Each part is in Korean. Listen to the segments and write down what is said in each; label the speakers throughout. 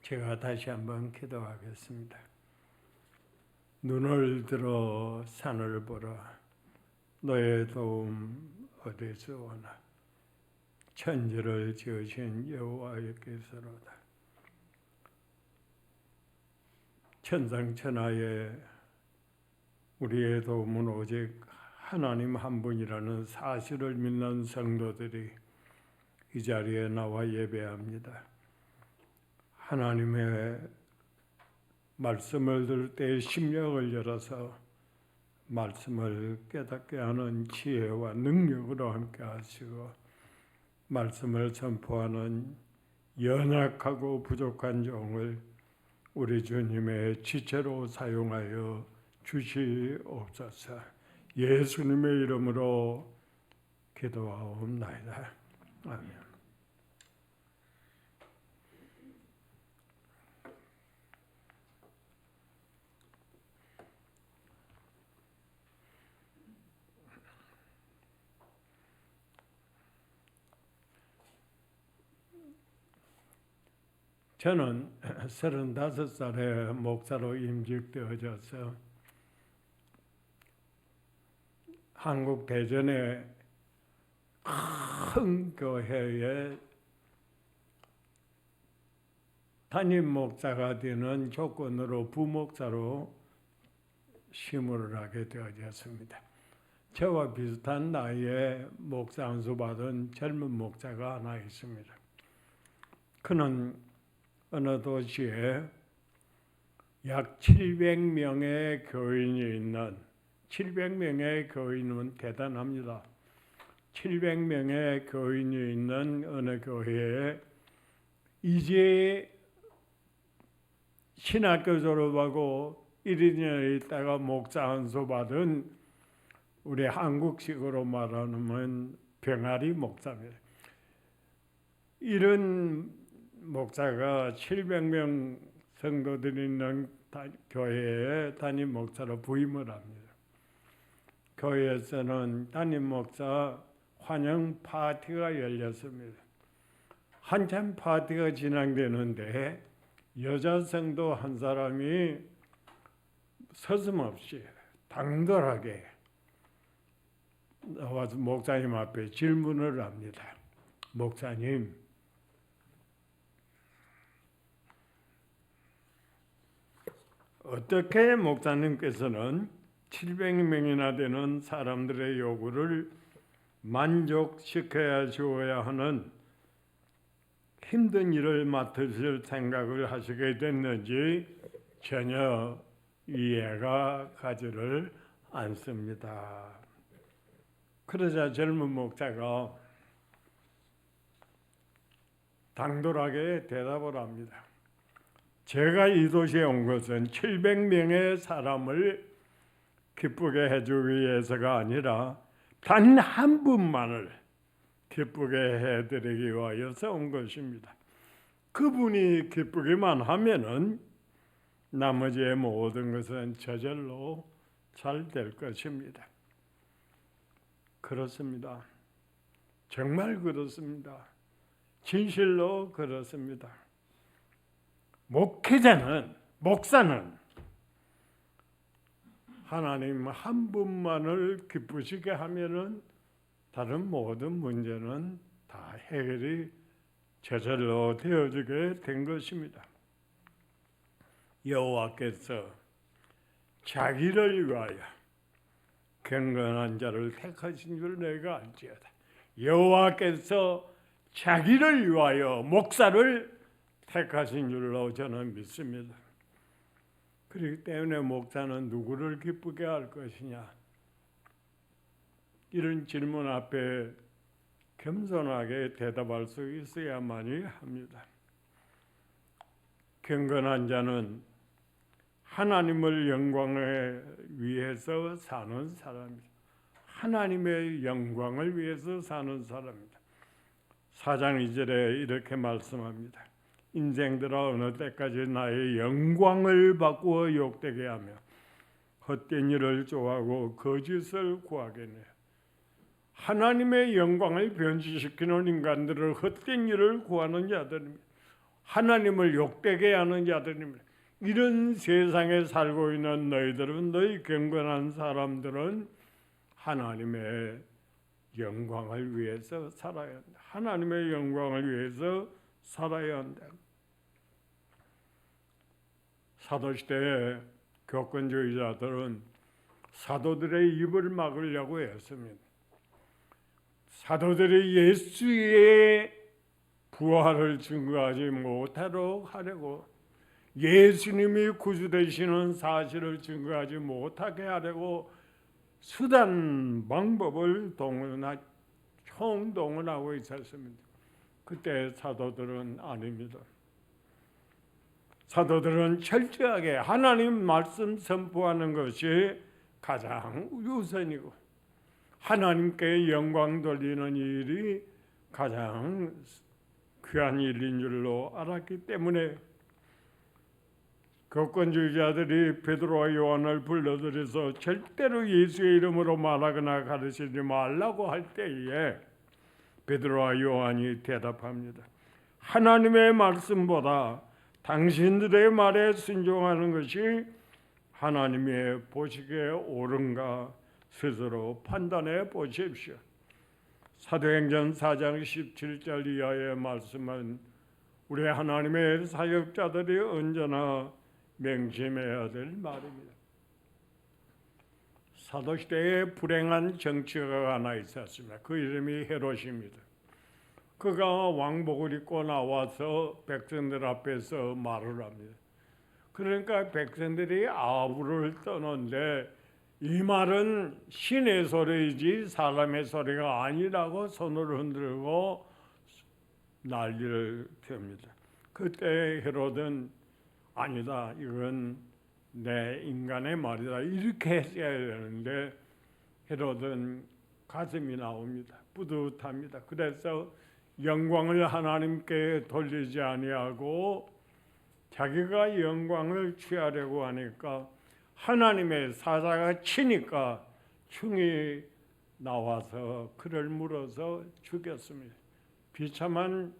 Speaker 1: 제가 다시 한번 기도하겠습니다. 눈을 들어 산을 보라. 너의 도움 어디서 오나. 천지를 지으신 여호와께서로다. 천상천하에 우리의 도움은 오직 하나님 한 분이라는 사실을 믿는 성도들이 이 자리에 나와 예배합니다. 하나님의 말씀을 들을 때 심령을 열어서 말씀을 깨닫게 하는 지혜와 능력으로 함께 하시고 말씀을 선포하는 연약하고 부족한 종을 우리 주님의 지체로 사용하여 주시옵소서. 예수님의 이름으로 기도하옵나이다. 아멘. 저는 35살에 목사로 임직되어져서 한국 대전의 큰 교회에 담임 목사가 되는 조건으로 부목사로 심호를 하게 되어졌습니다. 저와 비슷한 나이에 목사 안수 받은 젊은 목사가 하나 있습니다. 그는 어느 도시에 약 700명의 교인이 있는 700명의 교인은 대단합니다. 700명의 교인이 있는 어느 교회에 이제 신학교 졸업하고 1년 있다가 목사 안수 받은 우리 한국식으로 말하면 병아리 목사입니다. 이런 목사가 700명 성도들이 있는 교회에 담임 목사로 부임을 합니다. 교회에서는 담임 목사 환영 파티가 열렸습니다. 한참 파티가 진행되는데 여자 성도 한 사람이 서슴없이 당돌하게 나와서 목사님 앞에 질문을 합니다. 목사님, 어떻게 목사님께서는 700명이나 되는 사람들의 요구를 만족시켜야 주어야 하는 힘든 일을 맡으실 생각을 하시게 됐는지 전혀 이해가 가지를 않습니다. 그러자 젊은 목사가 당돌하게 대답을 합니다. 제가 이 도시에 온 것은 700명의 사람을 기쁘게 해주기 위해서가 아니라 단 한 분만을 기쁘게 해드리기 위해서 온 것입니다. 그분이 기쁘기만 하면은 나머지의 모든 것은 저절로 잘 될 것입니다. 그렇습니다. 정말 그렇습니다. 진실로 그렇습니다. 목사는 하나님 한 분만을 기쁘시게 하면은 다른 모든 문제는 다 해결이 저절로 되어지게 된 것입니다. 여호와께서 자기를 위하여 경건한 자를 택하신 줄 내가 알지어다. 여호와께서 자기를 위하여 목사를 택하신 줄로 저는 믿습니다. 그렇기 때문에 목사는 누구를 기쁘게 할 것이냐? 이런 질문 앞에 겸손하게 대답할 수 있어야만이 합니다. 경건한 자는 하나님을 영광에 위해서 사는 사람입니다. 하나님의 영광을 위해서 사는 사람입니다. 4장 2절에 이렇게 말씀합니다. 인생들아 어느 때까지 나의 영광을 바꾸어 욕되게 하며 헛된 일을 좋아하고 거짓을 구하겠네. 하나님의 영광을 변질시키는 인간들을 헛된 일을 구하는 자들입니다. 하나님을 욕되게 하는 자들입니다. 이런 세상에 살고 있는 너희들은, 너희 경건한 사람들은 하나님의 영광을 위해서 살아야 한다. 하나님의 영광을 위해서 살아야 한다. 사도시대의 교권주의자들은 사도들의 입을 막으려고 했습니다. 사도들이 예수의 부활을 증거하지 못하도록 하려고, 예수님이 구주 되시는 사실을 증거하지 못하게 하려고 수단 방법을 총동원하고 있었습니다. 그때 사도들은 아닙니다. 사도들은 철저하게 하나님 말씀 선포하는 것이 가장 우선이고, 하나님께 영광 돌리는 일이 가장 귀한 일인 줄로 알았기 때문에 교권주의자들이 베드로와 요한을 불러들여서 절대로 예수의 이름으로 말하거나 가르치지 말라고 할 때에 베드로와 요한이 대답합니다. 하나님의 말씀보다 당신들의 말에 순종하는 것이 하나님의 보시기에 옳은가 스스로 판단해 보십시오. 사도행전 4장 17절 이하의 말씀은 우리 하나님의 사역자들이 언제나 명심해야 될 말입니다. 사도시대에 불행한 정치가가 하나 있었습니다. 그 이름이 헤롯입니다. 그가 왕복을 입고 나와서 백성들 앞에서 말을 합니다. 그러니까 백성들이 아부를 떠는데 이 말은 신의 소리이지 사람의 소리가 아니라고 손을 흔들고 난리를 펴니다. 그때 헤롯은 아니다, 이건 내 인간의 말이다, 이렇게 했어야 되는데 헤롯은 가슴이 나옵니다. 뿌듯합니다. 그래서 영광을 하나님께 돌리지 아니하고 자기가 영광을 취하려고 하니까 하나님의 사자가 치니까 충이 나와서 그를 물어서 죽였습니다. 비참한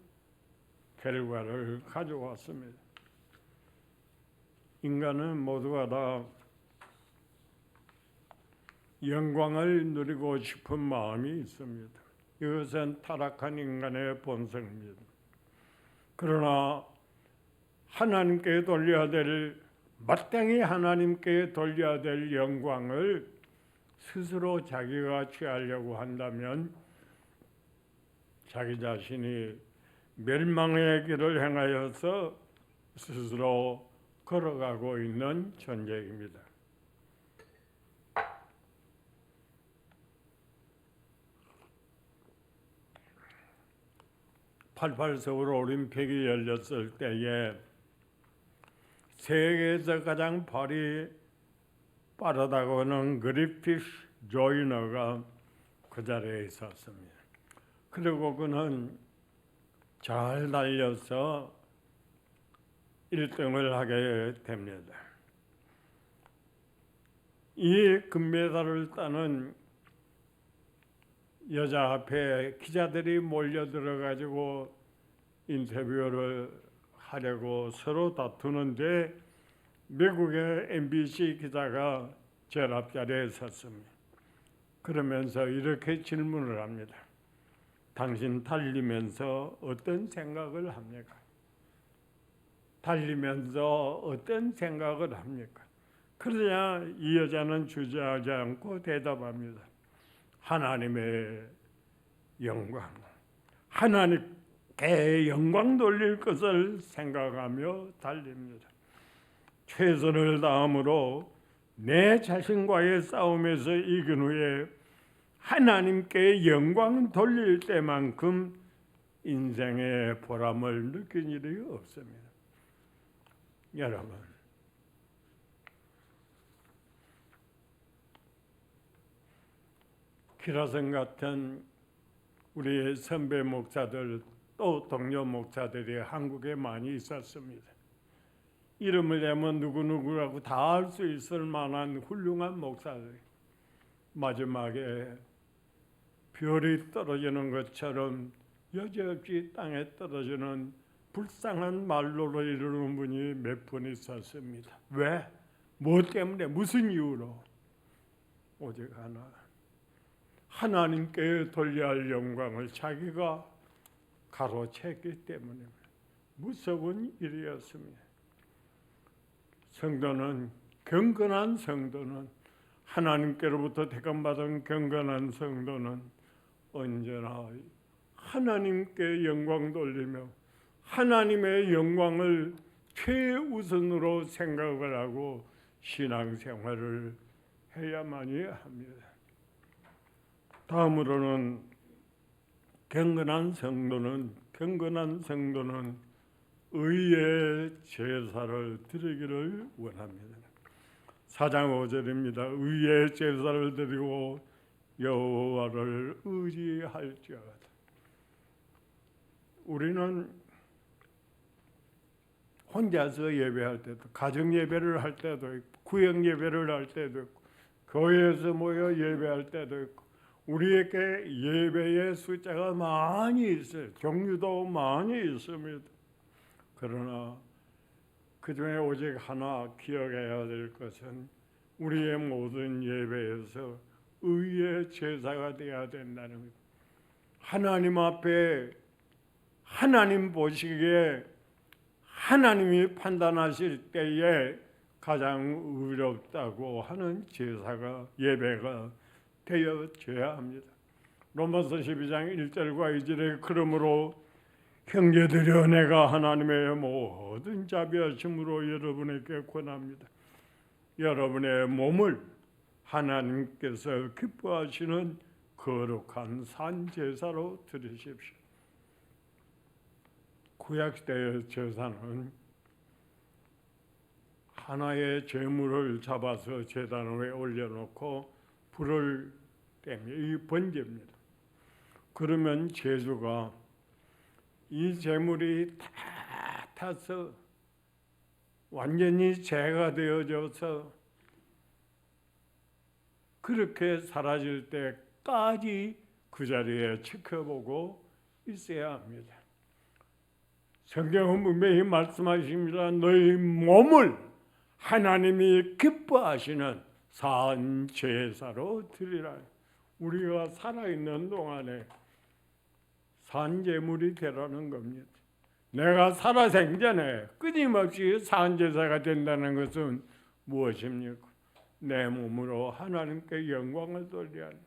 Speaker 1: 결과를 가져왔습니다. 인간은 모두가 다 영광을 누리고 싶은 마음이 있습니다. 이것은 타락한 인간의 본성입니다. 그러나 하나님께 돌려야 될, 마땅히 하나님께 돌려야 될 영광을 스스로 자기가 취하려고 한다면 자기 자신이 멸망의 길을 행하여서 스스로 걸어가고 있는 존재입니다. (88) 서울 올림픽이 열렸을 때에 세계에서 가장 발이 빠르다고 하는 그리피스 조이너가 그 자리에 있었습니다. 그리고 그는 잘 달려서 1등을 하게 됩니다. 이 금메달을 따는 여자 앞에 기자들이 몰려들어 가지고 인터뷰를 하려고 서로 다투는데 미국의 MBC 기자가 제일 앞자리에 섰습니다. 그러면서 이렇게 질문을 합니다. 당신 달리면서 어떤 생각을 합니까? 달리면서 어떤 생각을 합니까? 그러자 이 여자는 주저하지 않고 대답합니다. 하나님의 영광, 하나님께 영광 돌릴 것을 생각하며 달립니다. 최선을 다함으로 내 자신과의 싸움에서 이긴 후에 하나님께 영광 돌릴 때만큼 인생의 보람을 느낀 일이 없습니다. 여러분, 기라성 같은 우리 선배 목사들 또 동료 목사들이 한국에 많이 있었습니다. 이름을 내면 누구누구라고 다 알 수 있을 만한 훌륭한 목사들, 마지막에 별이 떨어지는 것처럼 여지없이 땅에 떨어지는 불쌍한 말로를 이루는 분이 몇 분 있었습니다. 왜? 뭐 때문에? 무슨 이유로? 오직 하나, 하나님께 돌려야 할 영광을 자기가 가로챘기 때문에 무서운 일이었습니다. 성도는, 경건한 성도는, 하나님께로부터 택함받은 경건한 성도는 언제나 하나님께 영광 돌리며 하나님의 영광을 최우선으로 생각을 하고 신앙생활을 해야만이 합니다. 다음으로는 경건한 성도는 의의 제사를 드리기를 원합니다. 4장 5절입니다. 의의 제사를 드리고 여호와를 의지할지어다. 우리는 혼자서 예배할 때도, 가정 예배를 할 때도 있고, 구역 예배를 할 때도 있고, 교회에서 모여 예배할 때도 있고, 우리에게 예배의 숫자가 많이 있어요. 종류도 많이 있습니다. 그러나 그 중에 오직 하나 기억해야 될 것은 우리의 모든 예배에서 의의 제사가 되어야 된다는 것. 하나님 앞에, 하나님 보시기에, 하나님이 판단하실 때에 가장 의롭다고 하는 제사가, 예배가 되어져야 합니다. 로마서 12장 1절과 2절에 그러므로 형제들이여 내가 하나님의 모든 자비하심으로 여러분에게 권합니다. 여러분의 몸을 하나님께서 기뻐하시는 거룩한 산 제사로 드리십시오. 구약시대의 제사는 하나의 제물을 잡아서 제단 위에 올려놓고 불을 떼며 이 번제입니다. 그러면 제주가 이 제물이 다 타서 완전히 재가 되어져서 그렇게 사라질 때까지 그 자리에 지켜보고 있어야 합니다. 성경은 분명히 말씀하십니다. 너희 몸을 하나님이 기뻐하시는 산 제사로 드리라. 우리가 살아있는 동안에 산제물이 되라는 겁니다. 내가 살아생전에 끊임없이 산제사가 된다는 것은 무엇입니까? 내 몸으로 하나님께 영광을 돌려야 합니다.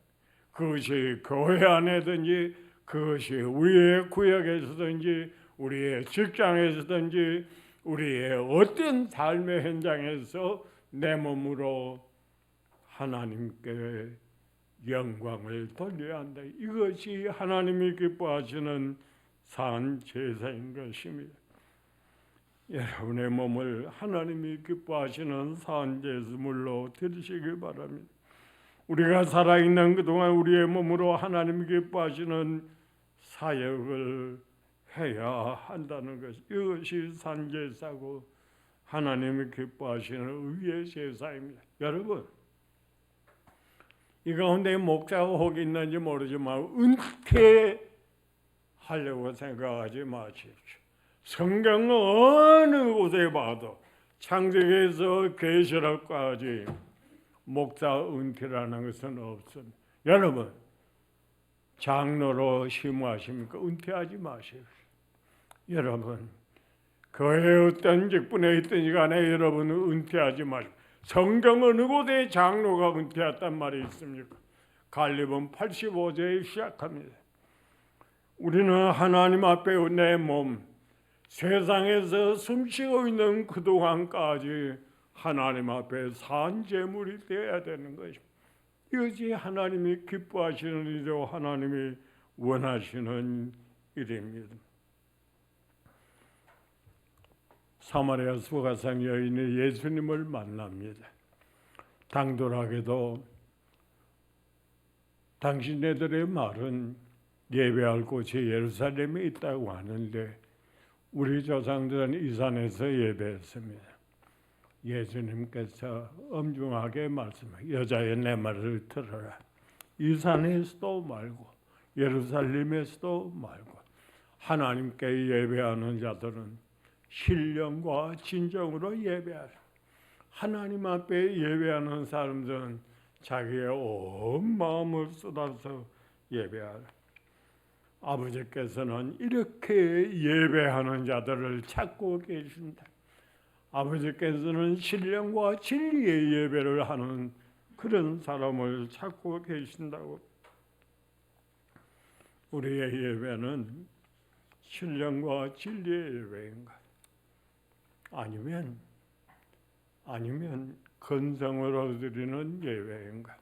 Speaker 1: 그것이 교회 안에든지, 그것이 우리의 구역에서든지, 우리의 직장에서든지, 우리의 어떤 삶의 현장에서 내 몸으로 하나님께 영광을 돌려야 한다. 이것이 하나님이 기뻐하시는 산 제사인 것입니다. 여러분의 몸을 하나님이 기뻐하시는 산 제물로 드리시기 바랍니다. 우리가 살아있는 그동안 우리의 몸으로 하나님이 기뻐하시는 사역을 해야 한다는 것, 이것이 산 제사고 하나님이 기뻐하시는 의의 제사입니다. 여러분, 이 가운데 목사가 혹 있는지 모르지만 은퇴하려고 생각하지 마십시오. 성경 어느 곳에 봐도 창세기에서 계시록까지 목사 은퇴라는 것은 없습니다. 여러분, 장로로 심무하십니까? 은퇴하지 마십시오. 여러분, 교회 어떤 직분에 있든지 간에 여러분은 은퇴하지 마십시오. 성경 어느 곳에 장로가 은퇴했단 말이 있습니까? 갈렙은 85세에 시작합니다. 우리는 하나님 앞에 내 몸, 세상에서 숨쉬고 있는 그동안까지 하나님 앞에 산 제물이 되어야 되는 것입니다. 이것이 하나님이 기뻐하시는 일이고 하나님이 원하시는 일입니다. 사마리아 수가성 여인이 예수님을 만납니다. 당돌하게도 당신네들의 말은 예배할 곳이 예루살렘에 있다고 하는데 우리 조상들은 이 산에서 예배했습니다. 예수님께서 엄중하게 말씀하시고 여자의 내 말을 들어라. 이 산에서도 말고 예루살렘에서도 말고 하나님께 예배하는 자들은 신령과 진정으로 예배하라. 하나님 앞에 예배하는 사람들은 자기의 온 마음을 쏟아서 예배하라. 아버지께서는 이렇게 예배하는 자들을 찾고 계신다. 아버지께서는 신령과 진리의 예배를 하는 그런 사람을 찾고 계신다고. 우리의 예배는 신령과 진리의 예배인가? 아니면 건성으로 드리는 예배인가?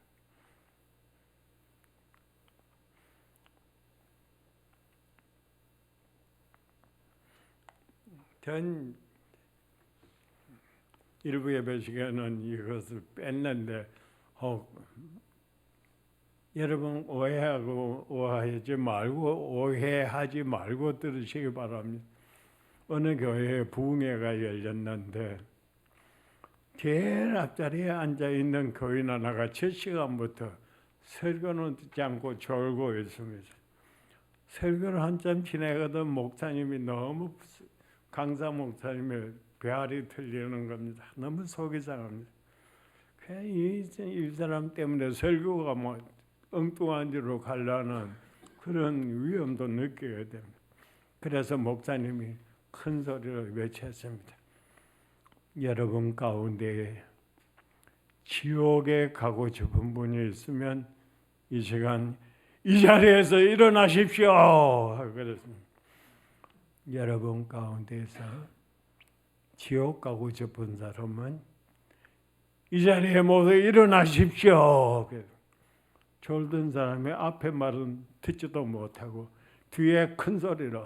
Speaker 1: 전 일부 예배 시간은 이것을 뺐는데 여러분 오해하지 말고 들으시기 바랍니다. 어느 교회에 부흥회가 열렸는데 제일 앞자리에 앉아있는 교인 하나가 첫 시간부터 설교는 듣지 않고 졸고 있습니다. 설교를 한참 지내거든 목사님이 너무 강사 목사님의 배알이 틀리는 겁니다. 너무 속이 상합니다. 이 사람 때문에 설교가 엉뚱한 데로 가려는 그런 위험도 느끼게 됩니다. 그래서 목사님이 큰 소리로 외쳤습니다. 여러분 가운데 지옥에 가고 싶은 분이 있으면 이 시간 이 자리에서 일어나십시오. 그랬습니다. 여러분 가운데서 지옥 가고 싶은 사람은 이 자리에 모두 일어나십시오. 졸던 사람의 앞에 말은 듣지도 못하고 뒤에 큰 소리로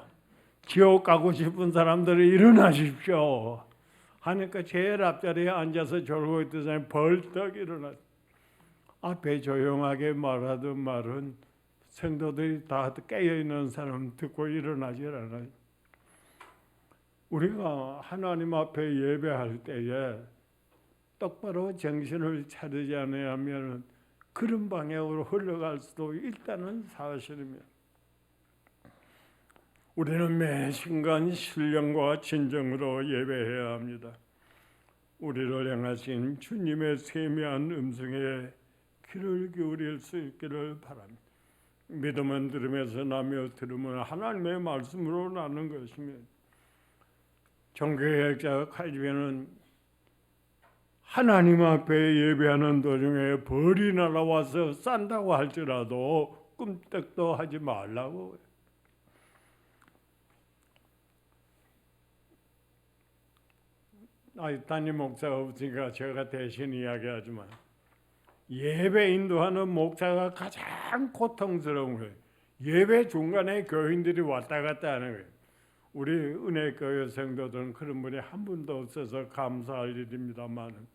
Speaker 1: 지옥 가고 싶은 사람들이 일어나십시오 하니까 제일 앞자리에 앉아서 졸고 있던 사람이 벌떡 일어났어요. 앞에 조용하게 말하던 말은 성도들이 다 깨어있는 사람 듣고 일어나질 않아요. 우리가 하나님 앞에 예배할 때에 똑바로 정신을 차리지 않으면 그런 방향으로 흘러갈 수도 있다는 사실입니다. 우리는 매 순간 신령과 진정으로 예배해야 합니다. 우리를 향하신 주님의 세미한 음성에 귀를 기울일 수 있기를 바랍니다. 믿음은 들음에서 나며 들음은 하나님의 말씀으로 나는 것입니다. 종교개혁자 칼빈은 하나님 앞에 예배하는 도중에 벌이 날아와서 싼다고 할지라도 꿈떡도 하지 말라고. 담임 목사가 없으니까 제가 대신 이야기하지만 예배 인도하는 목사가 가장 고통스러운 거예요. 예배 중간에 교인들이 왔다 갔다 하는 거예요. 우리 은혜교회 성도들은 그런 분이 한 분도 없어서 감사할 일입니다만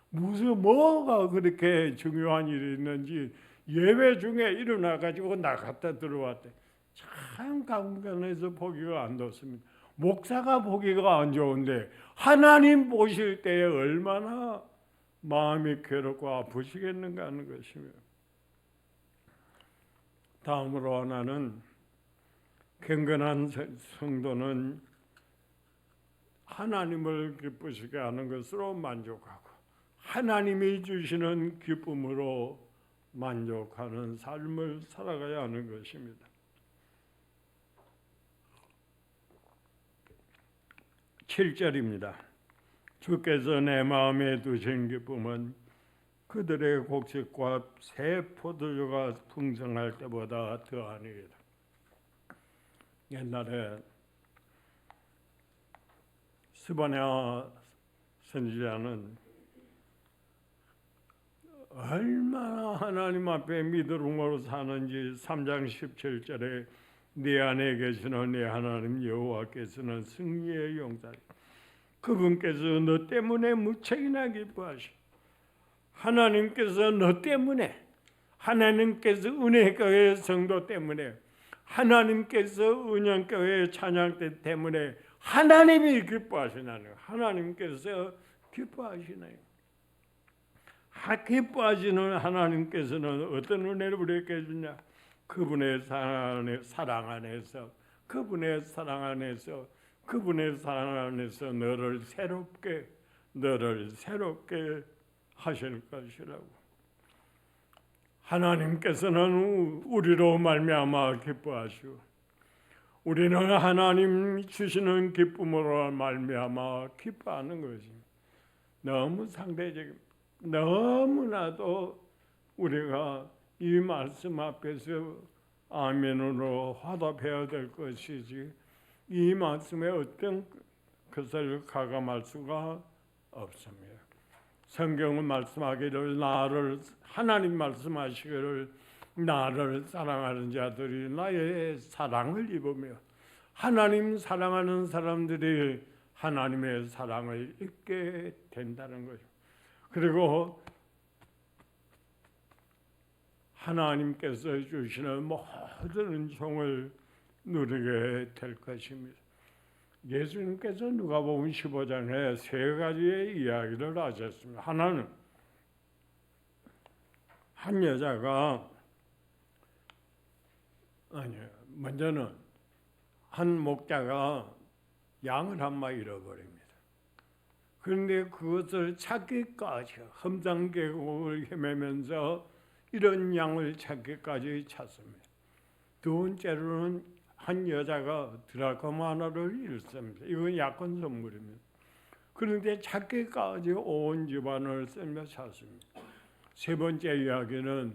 Speaker 1: 뭐가 그렇게 중요한 일이 있는지 예배 중에 일어나가지고 나갔다 들어왔대. 참 강간해서 보기가 안 좋습니다. 목사가 보기가 안 좋은데 하나님 보실 때에 얼마나 마음이 괴롭고 아프시겠는가 하는 것이며, 다음으로 하나는 경건한 성도는 하나님을 기쁘시게 하는 것으로 만족하고 하나님이 주시는 기쁨으로 만족하는 삶을 살아가야 하는 것입니다. 7절입니다. 주께서 내 마음에 두신 기쁨은 그들의 곡식과 새 포도주가 풍성할 때보다 더하니이다. 옛날에 스바냐 선지자는 얼마나 하나님 앞에 믿음으로 사는지 3장 17절에 네 안에 계시는 네 하나님 여호와께서는 승리의 용사, 그분께서 너 때문에 무척이나 기뻐하시고 하나님께서 너 때문에, 하나님께서 은혜교회 성도 때문에, 하나님께서 은영교회 찬양대 때문에 하나님이 기뻐하시나요? 하나님께서 기뻐하시나요? 기뻐하시는 하나님께서는 어떤 은혜를 우리에게 주냐? 그분의 사랑 안에서 그분의 사랑 안에서 그분의 사랑 안에서 너를 새롭게 하실 것이라고. 하나님께서는 우리로 말미암아 기뻐하시고 우리는 하나님 주시는 기쁨으로 말미암아 기뻐하는 것입니다. 너무 상대적입니다. 너무나도 우리가 이 말씀 앞에서 아멘으로 화답해야 될 것이지 이 말씀에 어떤 것을 가감할 수가 없습니다. 성경은 말씀하기를 하나님 말씀하시기를 나를 사랑하는 자들이 나의 사랑을 입으며 하나님 사랑하는 사람들이 하나님의 사랑을 입게 된다는 거죠. 그리고 하나님께서 주시는 모든 은총을 누리게 될 것입니다. 예수님께서 누가복음 15장에 세 가지의 이야기를 하셨습니다. 하나는 한 여자가 먼저는 한 목자가 양을 한 마리 잃어버립니다. 그런데 그것을 찾기까지 험상계곡을 헤매면서 이런 양을 찾기까지 찾습니다. 두 번째로는 한 여자가 드라크마 하나를 잃습니다. 이건 약혼 선물입니다. 그런데 찾기까지 온 집안을 쓰며 찾습니다. 세 번째 이야기는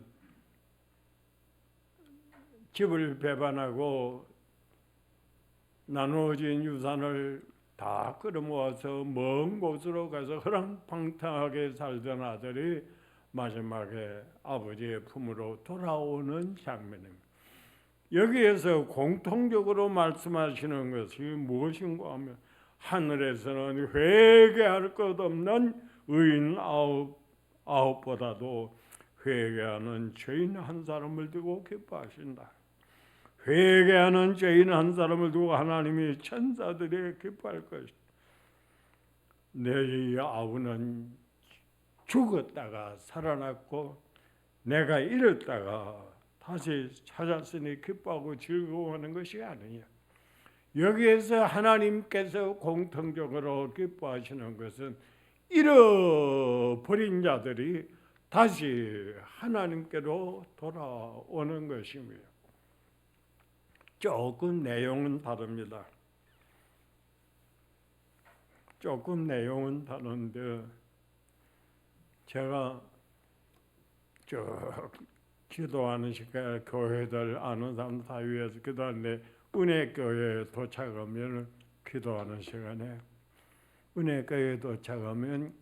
Speaker 1: 집을 배반하고 나누어진 유산을 다 끌어모아서 먼 곳으로 가서 허랑방탕하게 살던 아들이 마지막에 아버지의 품으로 돌아오는 장면입니다. 여기에서 공통적으로 말씀하시는 것이 무엇인가 하면 하늘에서는 회개할 것 없는 의인 아홉보다도 회개하는 죄인 한 사람을 두고 기뻐하신다. 회개하는 죄인 한 사람을 두고 하나님이 천사들이 기뻐할 것이다. 내 아우는 죽었다가 살아났고 내가 잃었다가 다시 찾았으니 기뻐하고 즐거워하는 것이 아니냐. 여기에서 하나님께서 공통적으로 기뻐하시는 것은 잃어버린 자들이 다시 하나님께로 돌아오는 것입니다. 조금 내용은 다릅니다. 조금 내용은 다른데 제가 기도하는 시간에 교회들 아는 사람 다 위해서 기도하는데 은혜교회에 도착하면 기도하는 시간에 은혜교회에 도착하면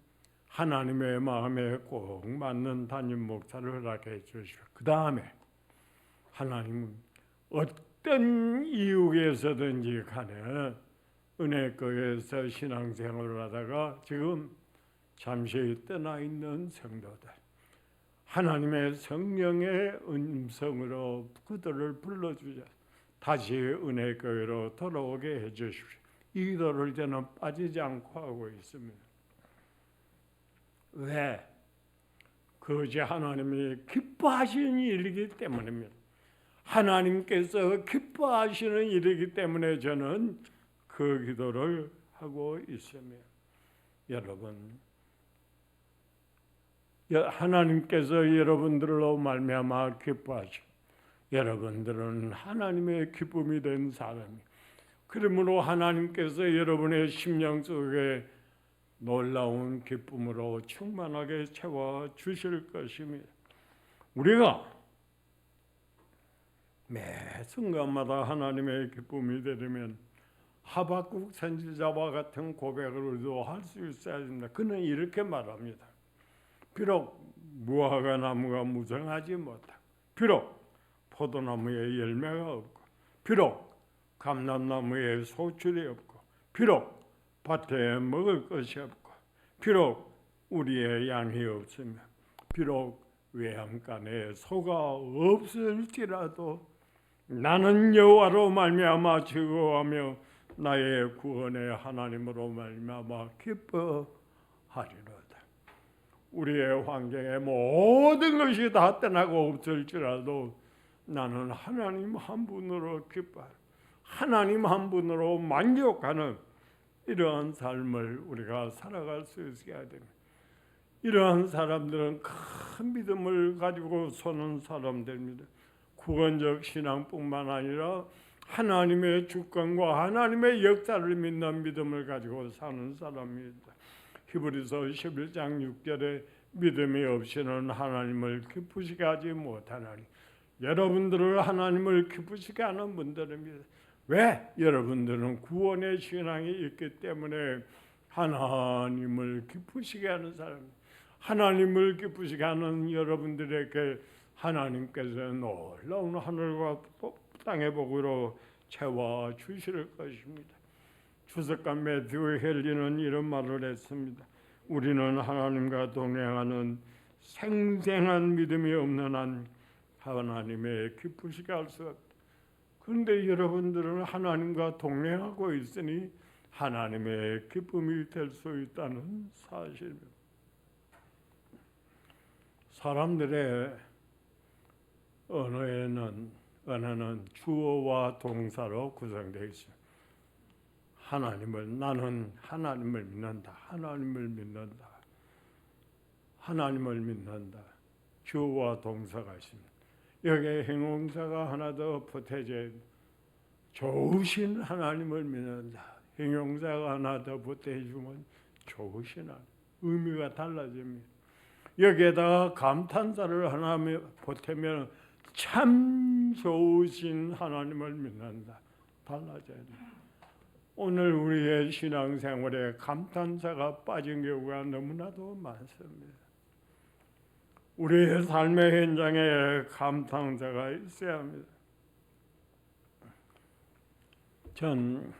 Speaker 1: 하나님의 마음에 꼭 맞는 담임 목사를 허락해 주시고 그 다음에 하나님은 어떤 이유에서든지 간에 은혜교회에서 신앙생활을 하다가 지금 잠시 떠나 있는 성도들 하나님의 성령의 음성으로 그들을 불러주자 다시 은혜교회로 돌아오게 해주십시오. 이 기도를 저는 빠지지 않고 하고 있습니다. 왜? 그것이 하나님이 기뻐하시는 일이기 때문입니다. 하나님께서 기뻐하시는 일이기 때문에 저는 그 기도를 하고 있습니다. 여러분, 하나님께서 여러분들로 말미암아 기뻐하시고 여러분들은 하나님의 기쁨이 된 사람이 그러므로 하나님께서 여러분의 심령 속에 놀라운 기쁨으로 충만하게 채워주실 것입니다. 우리가 매 순간마다 하나님의 기쁨이 되려면 하박국 선지자와 같은 고백을 우리도 할 수 있어야 됩니다. 그는 이렇게 말합니다. 비록 무화과 나무가 무성하지 못하고 비록 포도나무에 열매가 없고 비록 감람나무에 소출이 없고 비록 밭에 먹을 것이 없고 비록 우리의 양이 없으며 비록 외양간에 소가 없을지라도 나는 여호와로 말미암아 즐거워하며 나의 구원의 하나님으로 말미암아 기뻐하리로다. 우리의 환경에 모든 것이 다 떠나고 없을지라도 나는 하나님 한 분으로 기뻐하리. 하나님 한 분으로 만족하는 이러한 삶을 우리가 살아갈 수 있어야 됩니다. 이러한 사람들은 큰 믿음을 가지고 서는 사람들입니다. 구원적 신앙뿐만 아니라 하나님의 주권과 하나님의 역사를 믿는 믿음을 가지고 사는 사람입니다. 히브리서 11장 6절에 믿음이 없이는 하나님을 기쁘시게 하지 못하나니, 여러분들을 하나님을 기쁘시게 하는 분들입니다. 왜? 여러분들은 구원의 신앙이 있기 때문에 하나님을 기쁘시게 하는 사람입니다. 하나님을 기쁘시게 하는 여러분들에게 하나님께서 놀라운 하늘과 땅의 복으로 채워 주실 것입니다. 주석가 매튜 헨리는 이런 말을 했습니다. 우리는 하나님과 동행하는 생생한 믿음이 없는 한 하나님의 기쁘시게 할 수 없다. 그런데 여러분들은 하나님과 동행하고 있으니 하나님의 기쁨이 될 수 있다는 사실입니다. 사람들의 언어는 주어와 동사로 구성되어 있습니다. 나는 하나님을 믿는다. 하나님을 믿는다. 하나님을 믿는다. 주어와 동사가 있습니다. 여기에 형용사가 하나 더 보태져 좋으신 하나님을 믿는다. 형용사가 하나 더 보태주면 좋으신 하나님. 의미가 달라집니다. 여기에다가 감탄사를 하나 보태면 참 좋으신 하나님을 믿는다. 달라져야 돼요. 오늘 우리의 신앙생활에 감탄사가 빠진 경우가 너무나도 많습니다. 우리의 삶의 현장에 감탄사가 있어야 합니다. 전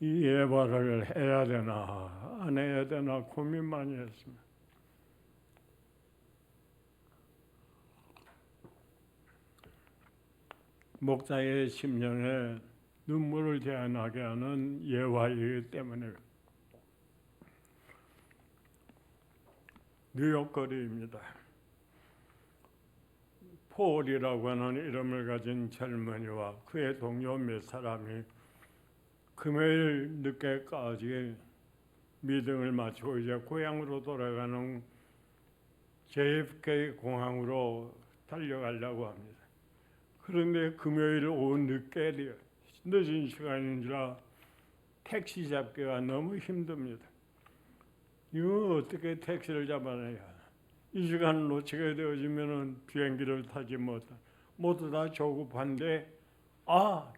Speaker 1: 이 예발을 해야 되나 안 해야 되나 고민 많이 했습니다. 목사의 심령에 눈물을 대하게 하는 예화이기 때문에 뉴욕 거리입니다. 폴이라고 하는 이름을 가진 젊은이와 그의 동료 몇 사람이 금요일 늦게까지 미팅을 마치고 이제 고향으로 돌아가는 JFK 공항으로 달려가려고 합니다. 그런데 금요일 오후 늦게 늦은 시간인지라 택시 잡기가 너무 힘듭니다. 이거 어떻게 택시를 잡아내야? 이 시간을 놓치게 되어지면 비행기를 타지 못한 모두 다 조급한데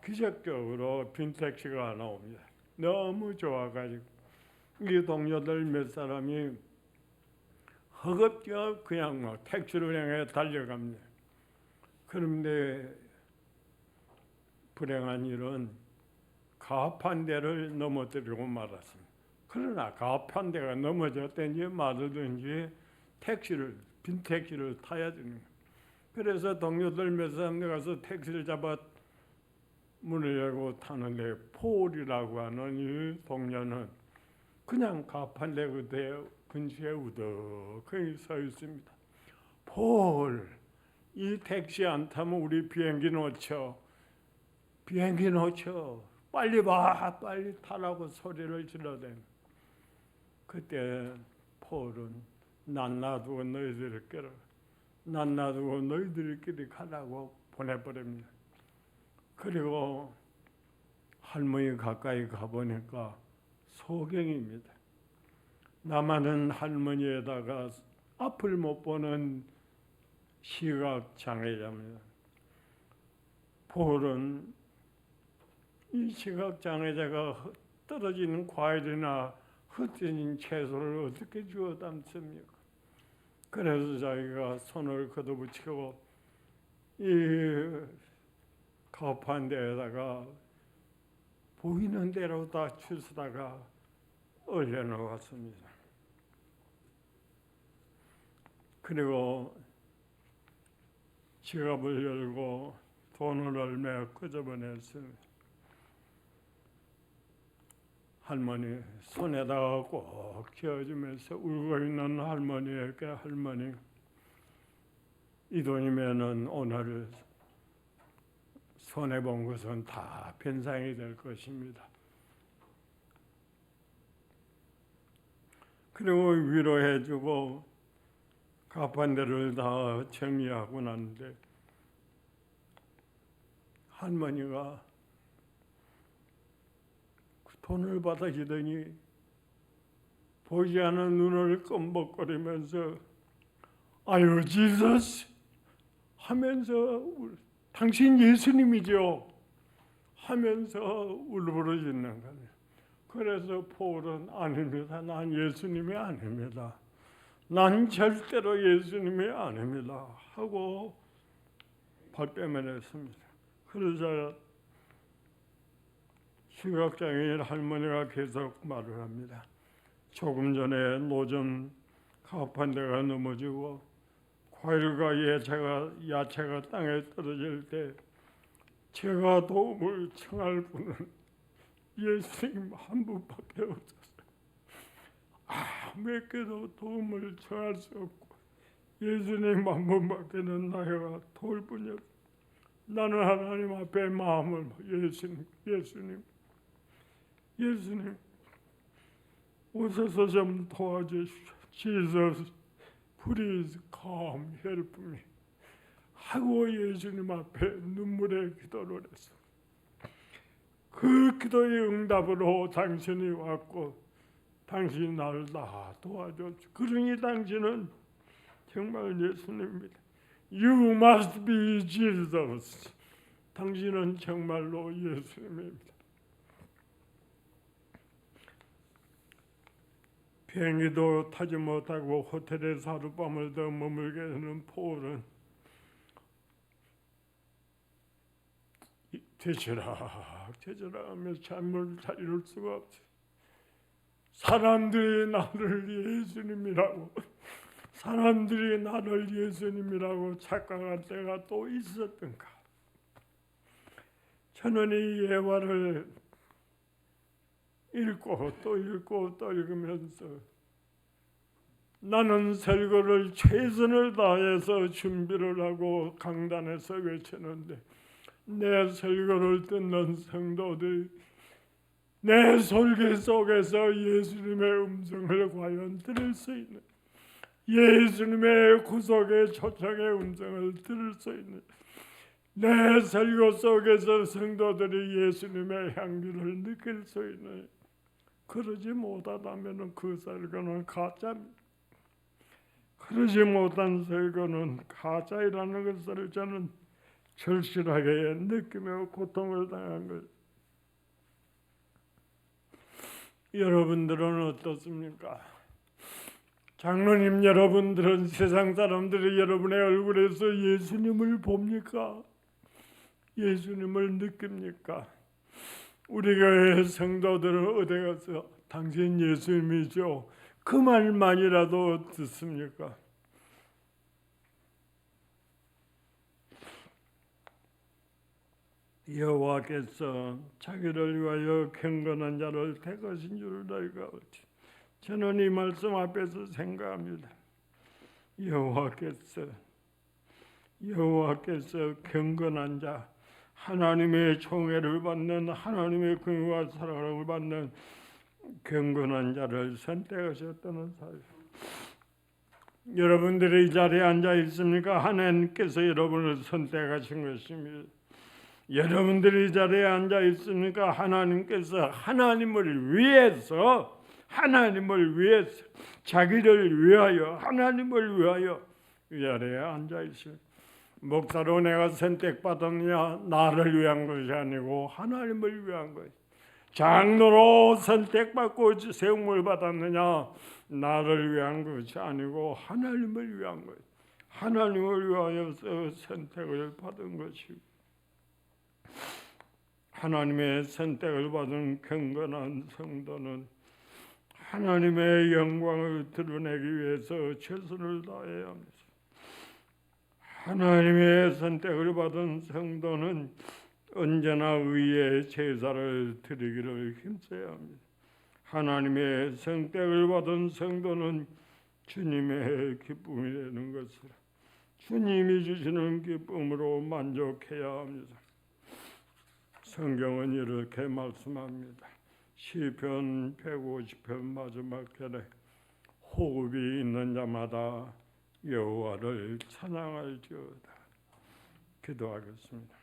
Speaker 1: 기적적으로 빈 택시가 하나 옵니다. 너무 좋아가지고 이 동료들 몇 사람이 허겁지겁 그냥 택시를 향해 달려갑니다. 그런데 불행한 일은 가판대를 넘어뜨리고 말았습니다. 그러나 가판대가 넘어졌든지 말든지 빈 택시를 타야 되는 거예요. 그래서 동료들 몇 사람 가서 택시를 잡아 문을 열고 타는데 폴이라고 하는 이 동료는 그냥 가판대 근처에 우덕하게 서 있습니다. 폴, 이 택시 안 타면 우리 비행기 놓쳐. 빨리 와, 빨리 타라고 소리를 질러댄. 그때 폴은 난 놔두고 너희들끼리 가라고 보내버립니다. 그리고 할머니 가까이 가보니까 소경입니다. 나만은 할머니에다가 앞을 못 보는 시각장애자입니다. 폴은 이 시각장애자가 떨어지는 과일이나 흩어진 채소를 어떻게 주워 담습니까? 그래서 자기가 손을 걷어붙이고 이 가판대에다가 보이는 대로 다 주스다가 올려놓았습니다. 그리고 지갑을 열고 돈을 얼마 끄집어냈습니다. 할머니 손에다가 꼭 쥐어주면서 울고 있는 할머니에게 할머니 이 돈이면은 오늘 손해 본 것은 다 변상이 될 것입니다. 그리고 위로해주고 갚은 데를 다 정리하고 나는데 할머니가 돈을 받아주더니 보지 않은 눈을 껌벅거리면서 아유 지저스 하면서 당신 예수님이죠 하면서 울부러지는 거예요. 그래서 포울은 아닙니다. 난 예수님이 아닙니다. 난 절대로 예수님이 아닙니다. 하고 발뺌을 했습니다. 그러자 시각장애인 할머니가 계속 말을 합니다. 조금 전에 노점 가판대가 넘어지고 과일과 야채가 땅에 떨어질 때 제가 도움을 청할 분은 예수님 한 분밖에 없었어요. 아무에게도 도움을 청할 수 없고 예수님 한 분밖에는 내가 도울 분이 없어요. 나는 하나님 앞에 마음을 예수님 오셔서 좀 도와주십시오. Jesus, please come help me. 하고 예수님 앞에 눈물의 기도를 했습니다. 그 기도의 응답으로 당신이 왔고 당신이 나를 다 도와줬죠. 그러니 당신은 정말 예수님입니다. You must be Jesus. 당신은 정말로 예수님입니다. 비행기도 타지 못하고 호텔에서 하룻밤을 더 머물게 되는 포울은 되지락 하며 잠을 잘 이룰 수가 없어요. 사람들이 나를 예수님이라고 착각할 때가 또 있었던가. 저는 이 예화를 읽고 또 읽으면서 나는 설교를 최선을 다해서 준비를 하고 강단에서 외치는데 내 설교를 듣는 성도들이 내 설교 속에서 예수님의 음성을 과연 들을 수 있는, 예수님의 구속의 초청의 음성을 들을 수 있는, 내 설교 속에서 성도들이 예수님의 향기를 느낄 수 있는, 그러지 못하다면 그 설교는 가짜입니다. 그러지 못한 설교는 가짜이라는 것을 저는 절실하게 느끼며 고통을 당한 것. 여러분들은 어떻습니까? 장로님 여러분들은 세상 사람들이 여러분의 얼굴에서 예수님을 봅니까? 예수님을 느낍니까? 우리 교회 성도들은 어디 가서 당신 예수님이죠? 그 말만이라도 듣습니까? 여호와께서 자기를 위하여 경건한 자를 택하신 줄을 너희가 어찌. 저는 이 말씀 앞에서 생각합니다. 여호와께서 경건한 자, 하나님의 총애를 받는, 하나님의 긍휼과 사랑을 받는 경건한 자를 선택하셨다는 사실. 여러분들이 이 자리에 앉아 있습니까? 하나님께서 여러분을 선택하신 것입니다. 여러분들이 이 자리에 앉아 있습니까? 하나님께서 하나님을 위해서 자기를 위하여 하나님을 위하여 이 자리에 앉아 있어요. 목사로 내가 선택받았느냐? 나를 위한 것이 아니고 하나님을 위한 것. 장로로 선택받고 세움을 받았느냐? 나를 위한 것이 아니고 하나님을 위한 것. 하나님을 위하여서 선택을 받은 것이고, 하나님의 선택을 받은 경건한 성도는 하나님의 영광을 드러내기 위해서 최선을 다해야 합니다. 하나님의 선택을 받은 성도는 언제나 의의 제사를 드리기를 힘써야 합니다. 하나님의 선택을 받은 성도는 주님의 기쁨이 되는 것을 주님이 주시는 기쁨으로 만족해야 합니다. 성경은 이렇게 말씀합니다. 시편 150편 마지막 절에 호흡이 있는 자마다 여호와를 찬양할지어다. 기도하겠습니다.